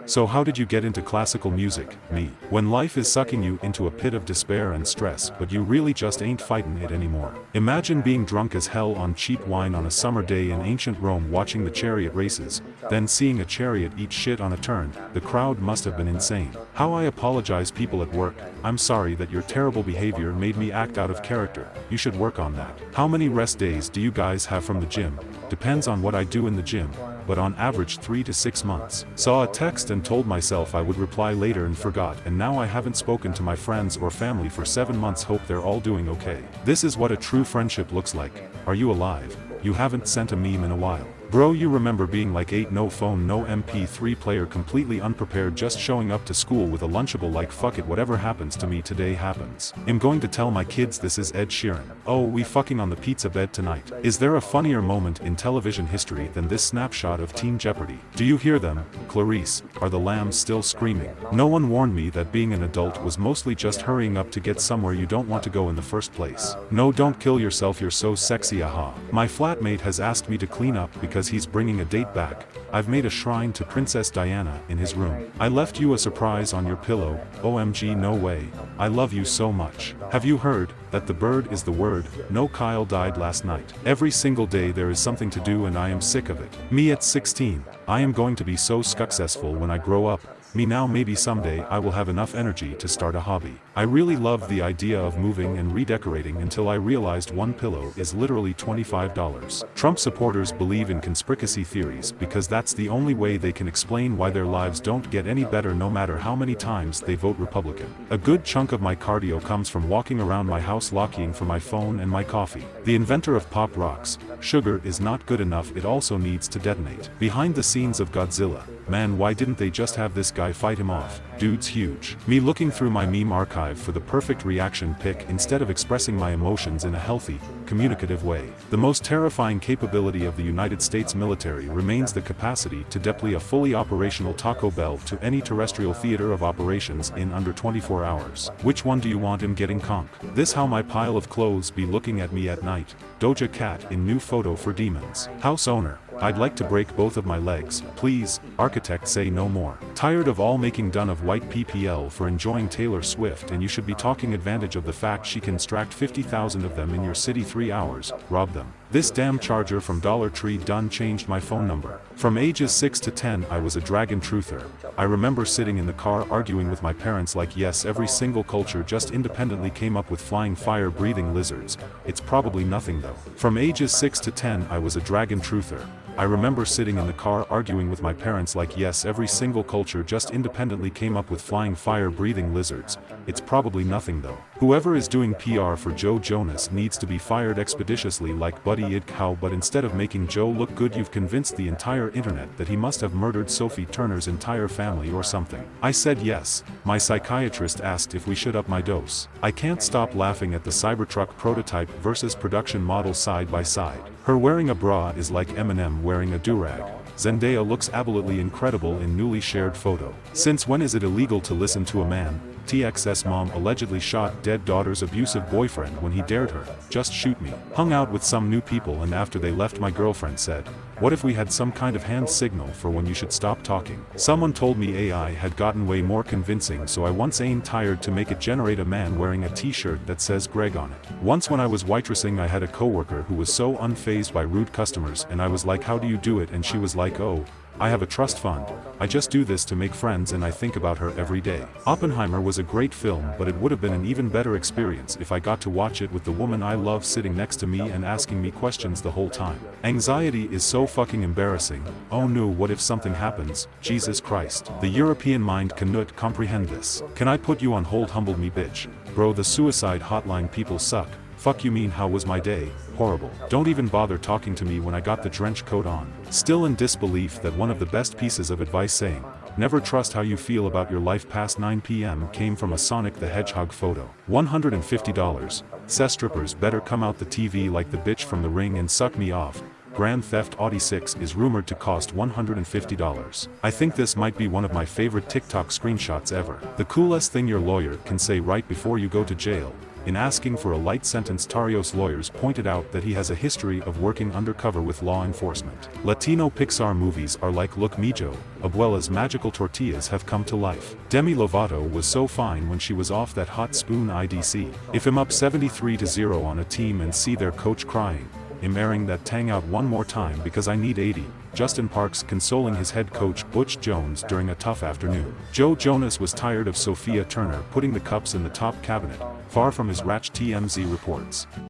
So how did you get into classical music? Me. When life is sucking you into a pit of despair and stress but you really just ain't fighting it anymore. Imagine being drunk as hell on cheap wine on a summer day in ancient Rome watching the chariot races, then seeing a chariot eat shit on a turn. The crowd must have been insane. How I apologize people at work, I'm sorry that your terrible behavior made me act out of character. You should work on that. How many rest days do you guys have from the gym? Depends on what I do in the gym, but on average 3 to 6 months. Saw a text and told myself I would reply later and forgot, and now I haven't spoken to my friends or family for 7 months. Hope they're all doing okay. This is what a true friendship looks like. Are you alive? You haven't sent a meme in a while. Bro, you remember being like 8, no phone, no MP3 player, completely unprepared, just showing up to school with a Lunchable like fuck it, whatever happens to me today happens. I'm going to tell my kids this is Ed Sheeran. Oh, we fucking on the pizza bed tonight. Is there a funnier moment in television history than this snapshot of Teen Jeopardy? Do you hear them? Clarice, are the lambs still screaming? No one warned me that being an adult was mostly just hurrying up to get somewhere you don't want to go in the first place. No, don't kill yourself, you're so sexy, aha. My flatmate has asked me to clean up because he's bringing a date back. I've made a shrine to Princess Diana in his room. I left you a surprise on your pillow. OMG, no way. I love you so much. Have you heard that the bird is the word? No, Kyle died last night. Every single day there is something to do and I am sick of it. Me at 16. I am going to be so successful when I grow up. Me now, maybe someday I will have enough energy to start a hobby. I really loved the idea of moving and redecorating until I realized one pillow is literally $25. Trump supporters believe in conspiracy theories because that's the only way they can explain why their lives don't get any better no matter how many times they vote Republican. A good chunk of my cardio comes from walking around my house looking for my phone and my coffee. The inventor of pop rocks, sugar is not good enough, it also needs to detonate. Behind the scenes of Godzilla, man, why didn't they just have this guy fight him off? Dude's huge. Me looking through my meme archive for the perfect reaction pic instead of expressing my emotions in a healthy, communicative way. The most terrifying capability of the United States military remains the capacity to deploy a fully operational Taco Bell to any terrestrial theater of operations in under 24 hours. Which one do you want him getting conk? This how my pile of clothes be looking at me at night. Doja Cat in new photo for demons. House owner. I'd like to break both of my legs, please. Architect say no more. Tired of all making done of white PPL for enjoying Taylor Swift, and you should be taking advantage of the fact she can extract 50,000 of them in your city 3 hours, rob them. This damn charger from Dollar Tree done changed my phone number. From ages 6 to 10 I was a dragon truther. I remember sitting in the car arguing with my parents like yes, every single culture just independently came up with flying fire breathing lizards. It's probably nothing though. From ages 6 to 10 I was a dragon truther. I remember sitting in the car arguing with my parents like yes, every single culture just independently came up with flying fire breathing lizards. It's probably nothing though. Whoever is doing PR for Joe Jonas needs to be fired expeditiously like Buddy Idkow, but instead of making Joe look good you've convinced the entire internet that he must have murdered Sophie Turner's entire family or something. I said yes. My psychiatrist asked if we should up my dose. I can't stop laughing at the Cybertruck prototype versus production model side by side. Her wearing a bra is like Eminem wearing a durag. Zendaya looks absolutely incredible in newly shared photo. Since when is it illegal to listen to a man? TXS mom allegedly shot dead daughter's abusive boyfriend when he dared her. Just shoot me. Hung out with some new people and after they left my girlfriend said, what if we had some kind of hand signal for when you should stop talking? Someone told me AI had gotten way more convincing, so I once ain't tired to make it generate a man wearing a t-shirt that says Greg on it. Once when I was waitressing I had a coworker who was so unfazed by rude customers and I was like, how do you do it? And she was like, oh, I have a trust fund. I just do this to make friends and I think about her every day. Oppenheimer was a great film, but it would have been an even better experience if I got to watch it with the woman I love sitting next to me and asking me questions the whole time. Anxiety is so fucking embarrassing. Oh no, what if something happens? Jesus Christ. The European mind cannot comprehend this. Can I put you on hold, humble me bitch? Bro, the suicide hotline people suck. Fuck you mean how was my day? Horrible. Don't even bother talking to me when I got the trench coat on. Still in disbelief that one of the best pieces of advice saying, never trust how you feel about your life past 9 p.m. came from a Sonic the Hedgehog photo. $150. Says strippers better come out the TV like the bitch from The Ring and suck me off. Grand Theft Auto 6 is rumored to cost $150. I think this might be one of my favorite TikTok screenshots ever. The coolest thing your lawyer can say right before you go to jail. In asking for a light sentence, Tarrios' lawyers pointed out that he has a history of working undercover with law enforcement. Latino Pixar movies are like Look Mijo, as well as Magical Tortillas have come to life. Demi Lovato was so fine when she was off that hot spoon IDC. If I'm up 73-0 on a team and see their coach crying, I'm airing that tang out one more time because I need 80. Justin Parks consoling his head coach Butch Jones during a tough afternoon. Joe Jonas was tired of Sophia Turner putting the cups in the top cabinet, far from his ratch, TMZ reports.